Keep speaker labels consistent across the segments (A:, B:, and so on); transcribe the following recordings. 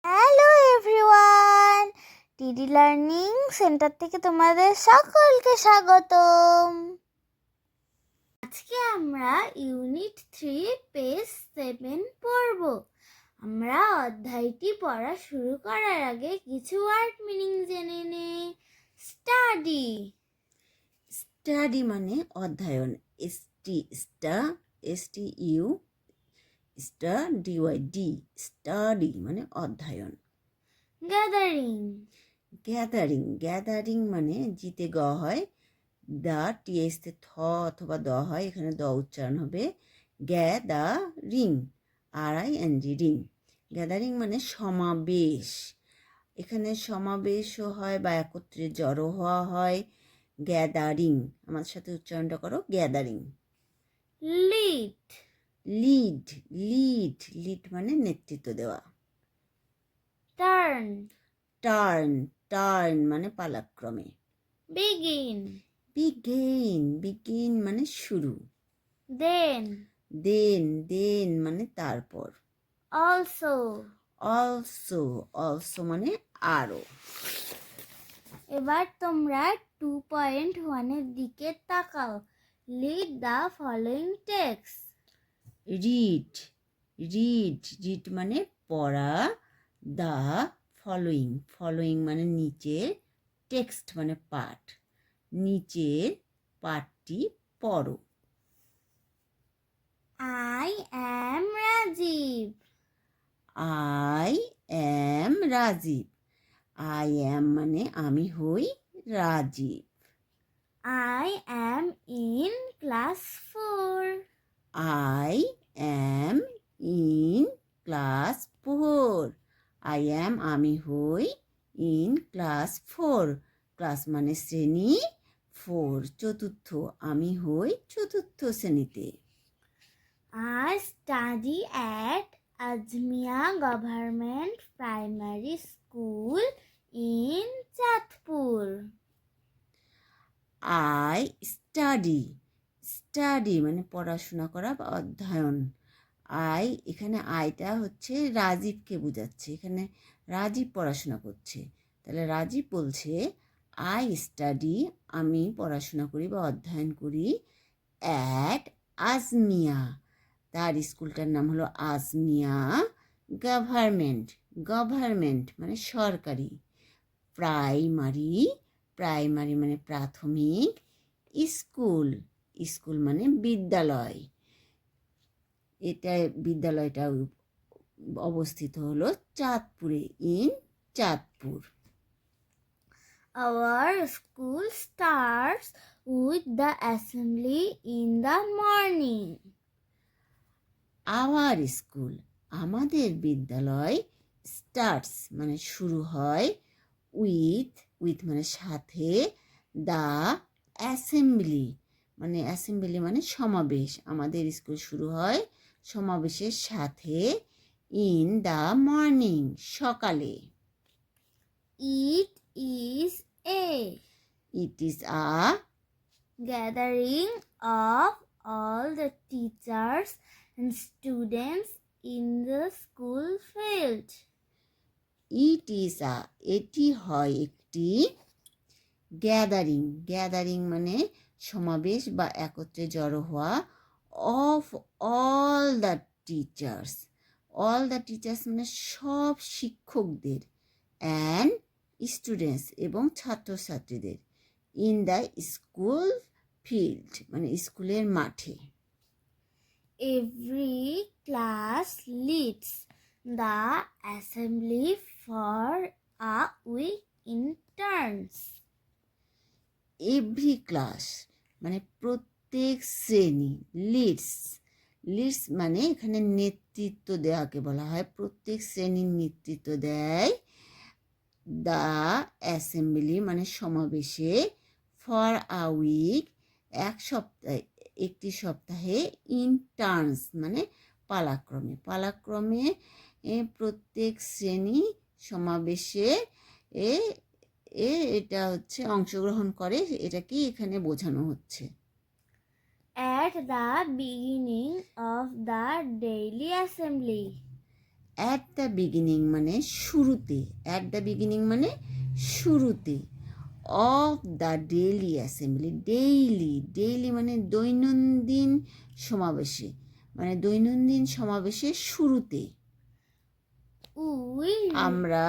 A: Hello everyone, টিডি learning centre থেকে তোমাদের সকলকে স্বাগতম। আজকে আমরা ইউনিট 3 পেজ 7 পড়ব। আমরা অধ্যায়টি পড়া শুরু করার আগে কিছু ওয়ার্ড মিনিং জেনে নেই। স্টাডি।
B: স্টাডি মানে অধ্যয়ন, STU STUDY, স্টাডি মানে অধ্যয়ন।
A: গ্যাদারিং।
B: গ্যাদারিং মানে জিতে গ হয়, দা টিএসতে থ অথবা দ হয়, এখানে দ উচ্চারণ হবে। Gathering, RING, ring. গ্যাদারিং মানে সমাবেশ, এখানে সমাবেশও হয় বা একত্রে জড়ো হওয়া হয়। গ্যাদারিং, আমার সাথে উচ্চারণটা করো, গ্যাদারিং।
A: লিড।
B: লিড মানে নেতৃত্ব দেওয়া। টার্ন মানে পালাক্রমে। বিগিন মানে শুরু। দেন মানে তারপর। অলসো মানে আরো।
A: এবার তোমরা 2.1 এর দিকে তাকাও। Lead the following text.
B: Read মানে পড়া, দ্য ফলোইং মানে নিচে, টেক্সট মানে পাঠ, নিচের পাঠটি পড়ো।
A: I am Rajiv.
B: I am মানে আমি হই Rajib.
A: I am in class 4.
B: I am in class 4. আমি হই in class 4. ক্লাস মানে শ্রেণী, 4 চতুর্থ, আমি হই চতুর্থ শ্রেণীতে।
A: I study at Ajmia Government Primary School in Chatpur.
B: I study মানে পড়াশোনা করা বা অধ্যয়ন। এখানে আইটা হচ্ছে রাজীবকে বোঝাচ্ছে, এখানে রাজীব পড়াশোনা করছে, তাহলে রাজীব বলছে আই স্টাডি, আমি পড়াশোনা করি বা অধ্যয়ন করি, অ্যাট আজমিয়া, তার স্কুলটার নাম হলো আজমিয়া গভর্নমেন্ট মানে সরকারি, প্রাইমারি মানে প্রাথমিক, স্কুল মানে বিদ্যালয়, বিদ্যালয়টা অবস্থিত হলো চাঁদপুরে, in Chandpur.
A: Our school starts with the assembly in the morning.
B: Our school আমাদের বিদ্যালয়, স্টার্টস মানে শুরু হয়, উইথ মানে সাথে, দ্য অ্যাসেম্বলি মানে সমাবেশ, আমাদের স্কুল শুরু হয় সমাবেশের সাথে, ইন দ্য মর্নিং সকালে।
A: It is a gathering of all the teachers and students in the school field.
B: এটি হয় একটি গ্যাদারিং মানে সমাবেশ বা একত্রে জড়ো হওয়া, অফ অল দ্য টিচার্স মানে সব শিক্ষকদের, অ্যান্ড স্টুডেন্টস এবং ছাত্রছাত্রীদের, ইন দ্য স্কুল ফিল্ড মানে স্কুলের মাঠে।
A: Every class leads the assembly for a week in turns.
B: Every class মানে প্রত্যেক শ্রেণী, লিডস মানে এখানে নেতৃত্ব দেওয়াকে বলা হয়, প্রত্যেক শ্রেণীর নেতৃত্ব দেয়, দ্য অ্যাসেম্বলি মানে সমাবেশে, ফর আ উইক একটি সপ্তাহে, ইন টার্নস মানে পালাক্রমে প্রত্যেক শ্রেণী সমাবেশে এটা হচ্ছে অংশগ্রহণ করে, এটা কি এখানে বোঝানো হচ্ছে।
A: At the beginning of the daily assembly.
B: At the beginning মানে শুরুতে, অ্যাট দ্য বিগিনিং মানে শুরুতে, of the daily assembly, daily, daily মানে দৈনন্দিন সমাবেশে, মানে দৈনন্দিন সমাবেশের শুরুতে
A: We
B: আমরা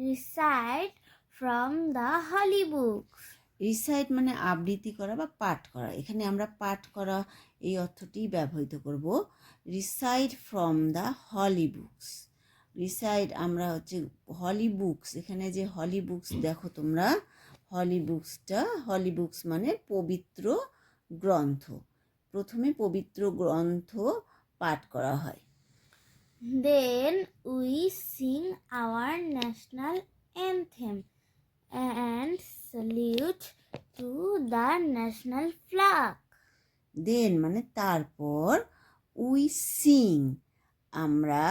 A: recite from the holy books.
B: Recite মানে আবৃত্তি করা বা পাঠ করা। এখানে আমরা পাঠ করা এই অর্থটি ব্যবহৃত করব। Recite from the holy books, recite আমরা হচ্ছে হলি বুকস, এখানে যে হলি বুকস দেখো তোমরা, হলি বুকসটা, হলি বুকস মানে পবিত্র গ্রন্থ। প্রথমে পবিত্র গ্রন্থ পাঠ করা হয়।
A: Then we sing our national anthem and salute to the national flag.
B: দেন মানে তারপর, উই সিং আমরা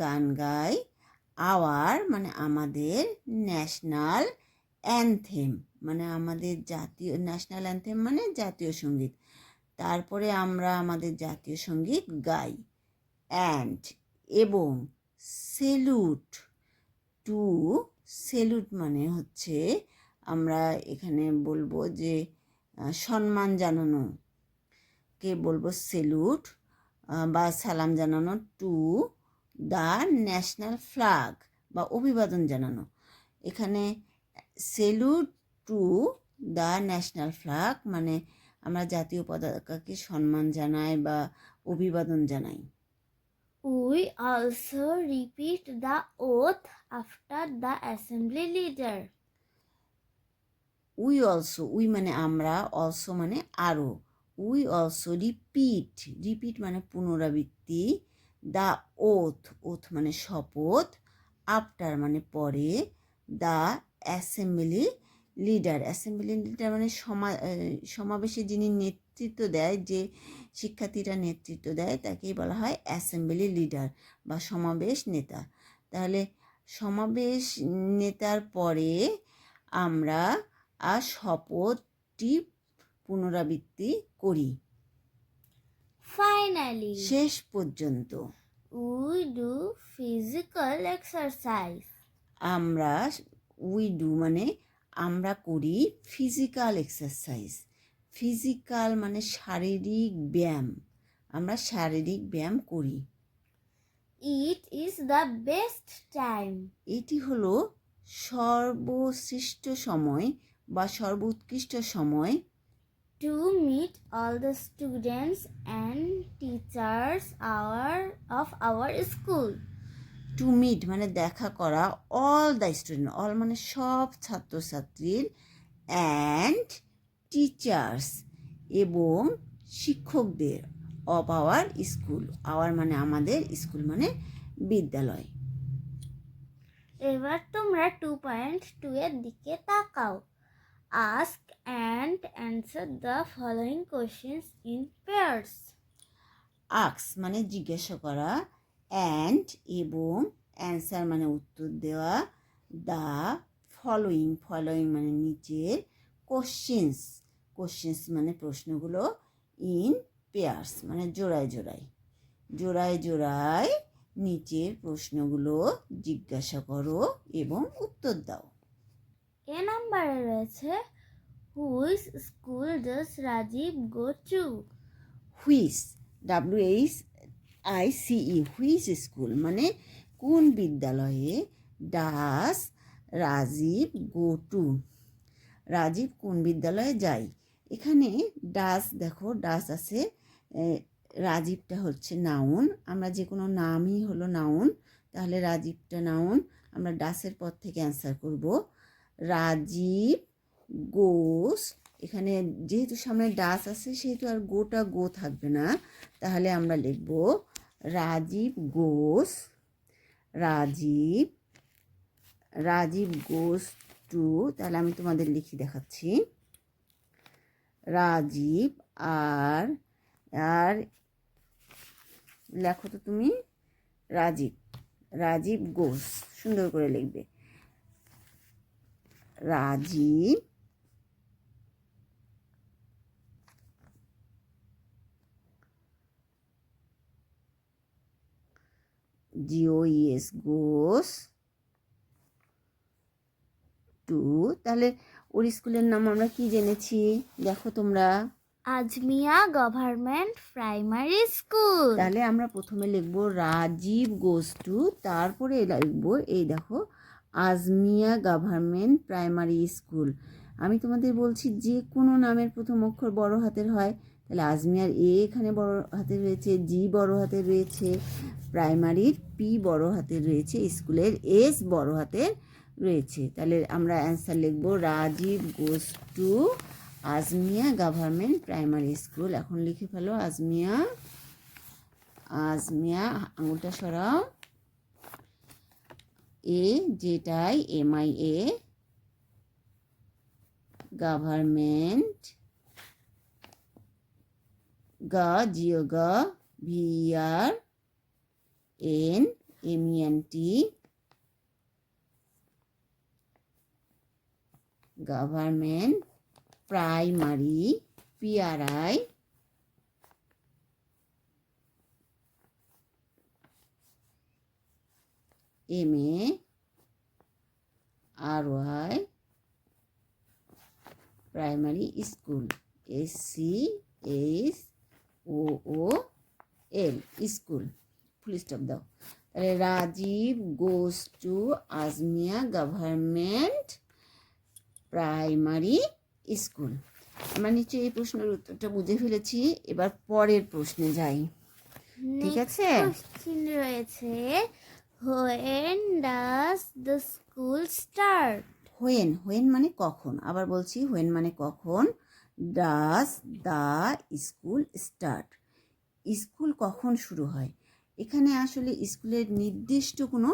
B: গান গাই, আওয়ার মানে আমাদের, ন্যাশনাল অ্যানথেম মানে আমাদের জাতীয়, ন্যাশনাল অ্যানথেম মানে জাতীয় সঙ্গীত, তারপরে আমরা আমাদের জাতীয় সঙ্গীত গাই, অ্যান্ড এবং, সেলুট টু, সেলুট মানে হচ্ছে আমরা এখানে বলবো যে সম্মান জানানো, কে বলবো সেলুট বা সালাম জানানো, টু দ্য ন্যাশনাল ফ্ল্যাগ বা অভিবাদন জানানো। এখানে salute to the national flag মানে আমরা জাতীয় পতাকাকে সম্মান জানাই বা অভিবাদন জানাই।
A: We also repeat the oath after the assembly leader.
B: We also, we মানে আমরা, অলসো মানে আরও, উই অলসো রিপিট, রিপিট মানে পুনরাবৃত্তি, দ্য ওথ, ওথ মানে শপথ, আফটার মানে পরে, the assembly leader, assembly leader মানে সমাবেশে যিনি নেতৃত্ব দেয়, যে শিক্ষার্থীরা নেতৃত্ব দেয় তাকেই বলা হয় অ্যাসেম্বলি লিডার বা সমাবেশ নেতা। তাহলে সমাবেশ নেতার পরে আমরা আর শপথটি পুনরাবৃত্তি করি।
A: Finally,
B: শেষ পর্যন্ত
A: we do physical exercise.
B: আমরা, উই ডু মানে আমরা করি, ফিজিক্যাল এক্সারসাইজ, ফিজিক্যাল মানে শারীরিক ব্যায়াম, আমরা শারীরিক ব্যায়াম করি।
A: It is the best time
B: এটি হলো সর্বশ্রেষ্ঠ সময় বা সর্বোৎকৃষ্ট সময়
A: to meet all the students and teachers of our school.
B: To meet মানে দেখা করা, অল দ্য স্টুডেন্ট, অল মানে সব ছাত্রছাত্রীর, অ্যান্ড টিচার্স এবং শিক্ষকদের, অফ আওয়ার স্কুল, আওয়ার মানে আমাদের, স্কুল মানে বিদ্যালয়।
A: এবার তোমরা 2.2 এর দিকে তাকাও। Ask and answer the following questions in pairs.
B: আক্স মানে জিজ্ঞাসা করা, অ্যান্ড এবং, অ্যান্সার মানে উত্তর দেওয়া, দ্য ফলোয়িং, ফলোয়িং মানে নিচের, কোশ্চেন্স, কোশ্চেন্স মানে প্রশ্নগুলো, ইন পেয়ার্স মানে জোড়ায় জোড়ায়, জোড়ায় জোড়ায় নিচের প্রশ্নগুলো জিজ্ঞাসা করো এবং উত্তর দাও।
A: এ নাম্বারে রয়েছে which school does Rajiv go to?
B: Which, WHICE, which school মানে কোন বিদ্যালয়ে, does Rajiv go to, Rajiv কোন বিদ্যালয়ে যায়। এখানে ডাস, দেখো ডাস আছে, রাজীবটা হচ্ছে নাউন, আমরা যে কোনো নামই হলো নাউন, তাহলে রাজীবটা নাউন, আমরা ডাসের পর থেকে অ্যান্সার করব। রাজীব গোস, এখানে যেহেতু সামনে ডাস আছে সেহেতু আর গোটা গো থাকবে না, তাহলে আমরা লিখব রাজীব গোস, রাজীব, রাজীব গোস টু, তাহলে আমি তোমাদের লিখে দেখাচ্ছি, রাজীব, আর আর লেখো তো তুমি, রাজীব, রাজীব গোস, সুন্দর করে লিখবে, রাজীব GOES goes to, তাহলে ওর স্কুলের নাম আমরা কি জেনেছি দেখো তোমরা।
A: আজমিয়া গভর্নমেন্ট প্রাইমারি স্কুল।
B: তাহলে আমরা প্রথমে লিখবো রাজীব গোস টু, তারপরে লিখবো এই দেখো আজমিয়া গভর্নমেন্ট প্রাইমারি স্কুল। আমি তোমাদের বলছি যে কোনো নামের প্রথম অক্ষর বড় হাতের হয়, তাহলে আজমিয়ার এ এখানে বড় হাতের রয়েছে, জি বড় হাতের রয়েছে, প্রাইমারির পি বড় হাতের রয়েছে, স্কুলের এস বড় হাতের রয়েছে। তাহলে আমরা অ্যান্সার লিখবো Rajib goes to Azmia government primary school. এখন লিখে ফেলো আজমিয়া, আজমিয়া আঙুলটা সরাও, এ যেটাই MIA গভর্নমেন্ট, গা জিও গা VERN MENT government primary PRI MARY primary school SCHOOL school, full stop দাও। তাহলে Rajib goes to Azmia government primary school. আমরা নিশ্চয়ই এই প্রশ্নের উত্তরটা বুঝে ফেলেছি। এবার পরের প্রশ্নে যাই, ঠিক আছে?
A: কোশ্চেন রয়েছে, when does the school start?
B: When মানে কখন, আবার বলছি হোয়েন মানে কখন। Does the school start, school কখন শুরু হয়। এখানে আসলে স্কুলের নির্দিষ্ট কোনো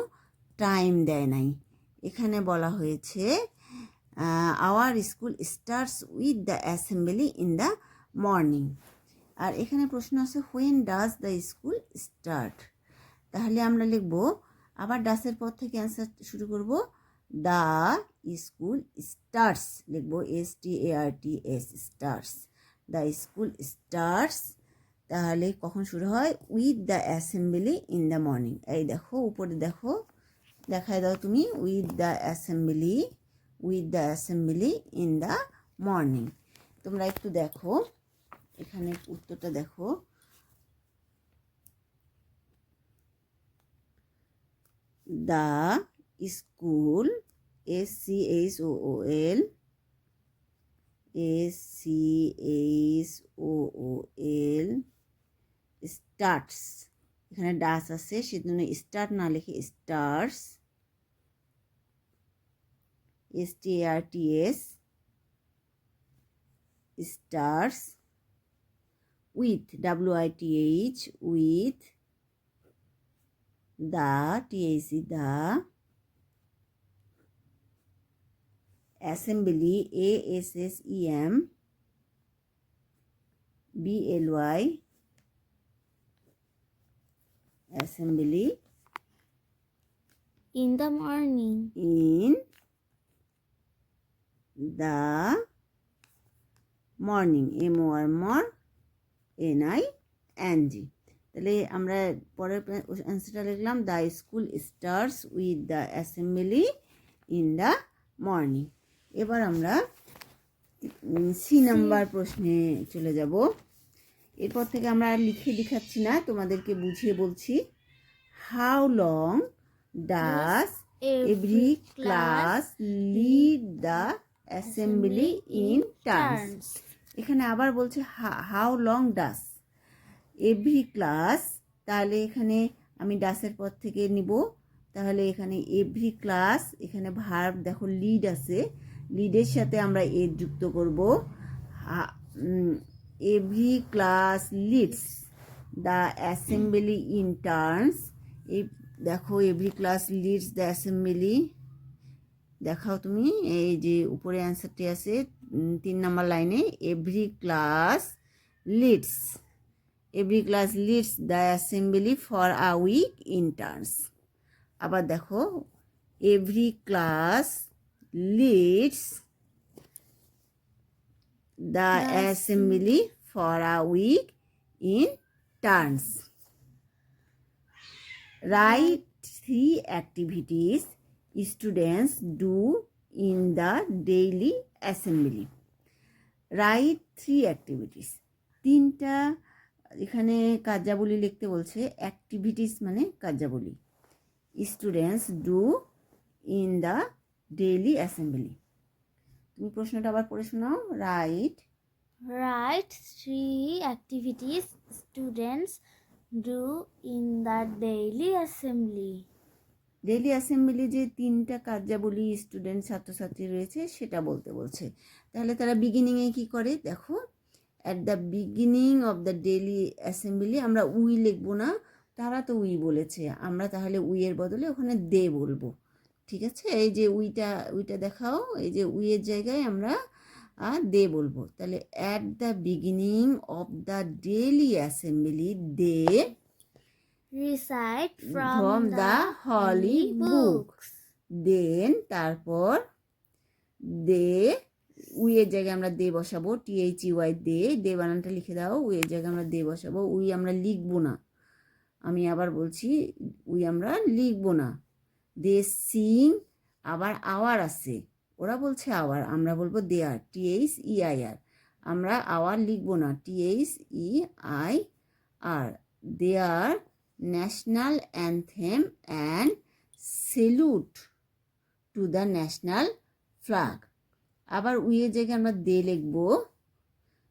B: টাইম দেয় নাই, এখানে বলা হয়েছে our school starts with the assembly in the morning. আর এখানে প্রশ্ন আছে when does the school start, তাহলে আমরা লিখব আবার ডাসের পর থেকে অ্যান্সার শুরু করব, দ্য স্কুল স্টার্টস লিখব STARTS starts, the school starts. তাহলে কখন শুরু হয়, with the assembly in the morning. এই দেখো উপরে দেখো, দেখায় দাও তুমি, with the assembly in the morning. তোমরা একটু দেখো এখানে উত্তরটা দেখো, দ্য স্কুল SCHOOL স্টার্টস, এখানে ডাস আছে সেজন্য স্টার্ট না লিখে starts STARTS starts with WITH with the THE assembly ASSEMBLY assembly
A: In the morning.
B: In the morning MORNING। তাহলে আমরা পরের অ্যান্সারটা লিখলাম, the school starts with the assembly in the morning. এবার আমরা সি নাম্বার প্রশ্নে চলে যাব। এরপর থেকে আমরা আর লিখে দেখাচ্ছি না, তোমাদেরকে বুঝিয়ে বলছি। How long does every class lead the assembly in turns. এখানে আবার বলছে how long does every class, তাহলে এখানে আমি ডাসের পর থেকে নিব, তাহলে এখানে এভরি ক্লাস, এখানে ভার্ব দেখো লিড আছে, লিডের সাথে আমরা এ যুক্ত করব, every class leads the assembly in turns. এই দেখো every class leads the assembly, দেখাও তুমি, এই যে উপরে অ্যান্সারটি আছে 3 নম্বর লাইনে, every class leads the assembly for a week in turns. আবার দেখো every class leads the assembly for a week in turns. Write 3 activities students do in the daily assembly. Write 3 activities. 3টা এখানে কার্যাবলী লিখতে বলছে। অ্যাক্টিভিটিস মানে কার্যাবলী। Students do in the daily assembly. তুমি প্রশ্নটা আবার পড়ে শোনাও।
A: Write 3 activities students do in the daily assembly.
B: Daily assembly যে 3টা কার্যাবলী স্টুডেন্ট ছাত্রছাত্রী রয়েছে সেটা বলতে বলছে। তাহলে তারা বিগিনিংয়ে কি করে দেখো। At the beginning of the daily assembly আমরা উই লিখবো না, তারা তো উই বলেছে, আমরা তাহলে উইয়ের বদলে ওখানে দে বলবো। ঠিক আছে, এই যে উইটা দেখাও, এই যে উইয়ের জায়গায় আমরা দে বলবো। তাহলে at the beginning of the daily assembly they
A: Recite
B: from
A: from
B: the
A: the
B: holy
A: holy
B: books.
A: books.
B: Then তারপর দে উইয়ের জায়গায় আমরা দে বসাবো, THEY দে বানানটা লিখে দাও। উইয়ের জায়গায় আমরা দে বসাবো। উই আমরা লিখবো না, আমি আবার বলছি, উই আমরা লিখবো না। দে সিং, আবার আওয়ার আছে, ওরা বলছে আওয়ার, আমরা বলবো দেয়ার, THEIR। আমরা আওয়ার লিখবো না, THEIR। Their national anthem and salute to the national flag. আবার উইয়ের জায়গায় আমরা দে লিখব।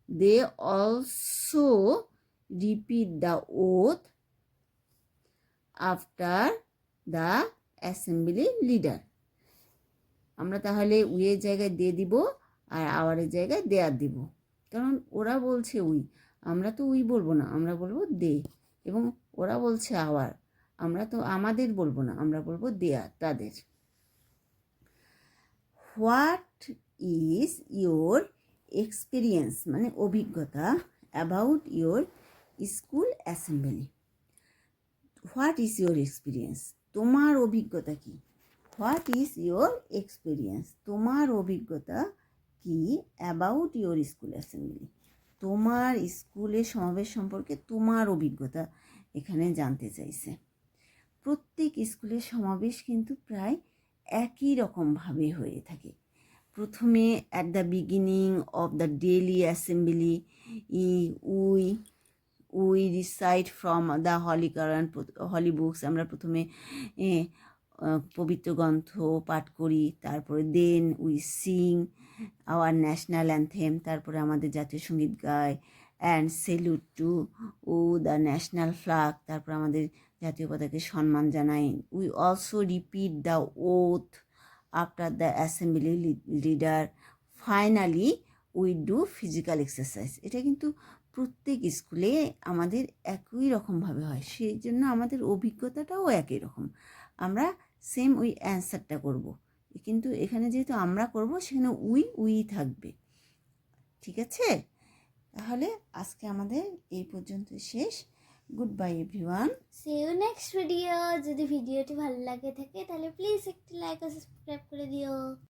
B: They also repeat the oath after the assembly leader. আমরা তাহলে উইয়ের জায়গায় দে দিব আর আওয়ারের জায়গায় দেয়ার দিব, কারণ ওরা বলছে উই, আমরা তো উই বলবো না, আমরা বলবো দে। এবং ওরা বলছে আওয়ার, আমরা তো আমাদের বলবো না, আমরা বলবো দেয়ার, তাদের। হোয়াট ইজ ইয়োর এক্সপিরিয়েন্স মানে অভিজ্ঞতা about your school assembly. What is your experience, তোমার অভিজ্ঞতা কি। হোয়াট ইজ ইয়োর এক্সপিরিয়েন্স, তোমার অভিজ্ঞতা কি অ্যাবাউট ইয়োর স্কুল অ্যাসেম্বলি, তোমার স্কুলের সমাবেশ সম্পর্কে তোমার অভিজ্ঞতা এখানে জানতে চাইছে। প্রত্যেক স্কুলের সমাবেশ কিন্তু প্রায় একই রকমভাবে হয়ে থাকে। প্রথমে at the beginning of the daily assembly we recite from the holy books, আমরা প্রথমে পবিত্র গ্রন্থ পাঠ করি। তারপরে then we sing our national anthem, তারপরে আমাদের জাতীয় সঙ্গীত গায়। And salute to the national flag, তারপর আমাদের জাতীয় পতাকাকে সম্মান জানাই। We also repeat the oath after the assembly leader. Finally we do physical exercise. এটা কিন্তু প্রত্যেক স্কুলে আমাদের একই রকমভাবে হয়, সেই জন্য আমাদের অভিজ্ঞতাটাও একই রকম। আমরা সেম ওই অ্যান্সারটা করব, কিন্তু এখানে যেহেতু আমরা করব সেখানে উই থাকবে। ঠিক আছে, তাহলে আজকে আমাদের এই পর্যন্ত শেষ। Good bye everyone.
A: See you next video. যদি ভিডিওটি ভালো লাগে থাকে তাহলে প্লিজ একটি লাইক ও সাবস্ক্রাইব করে দিও।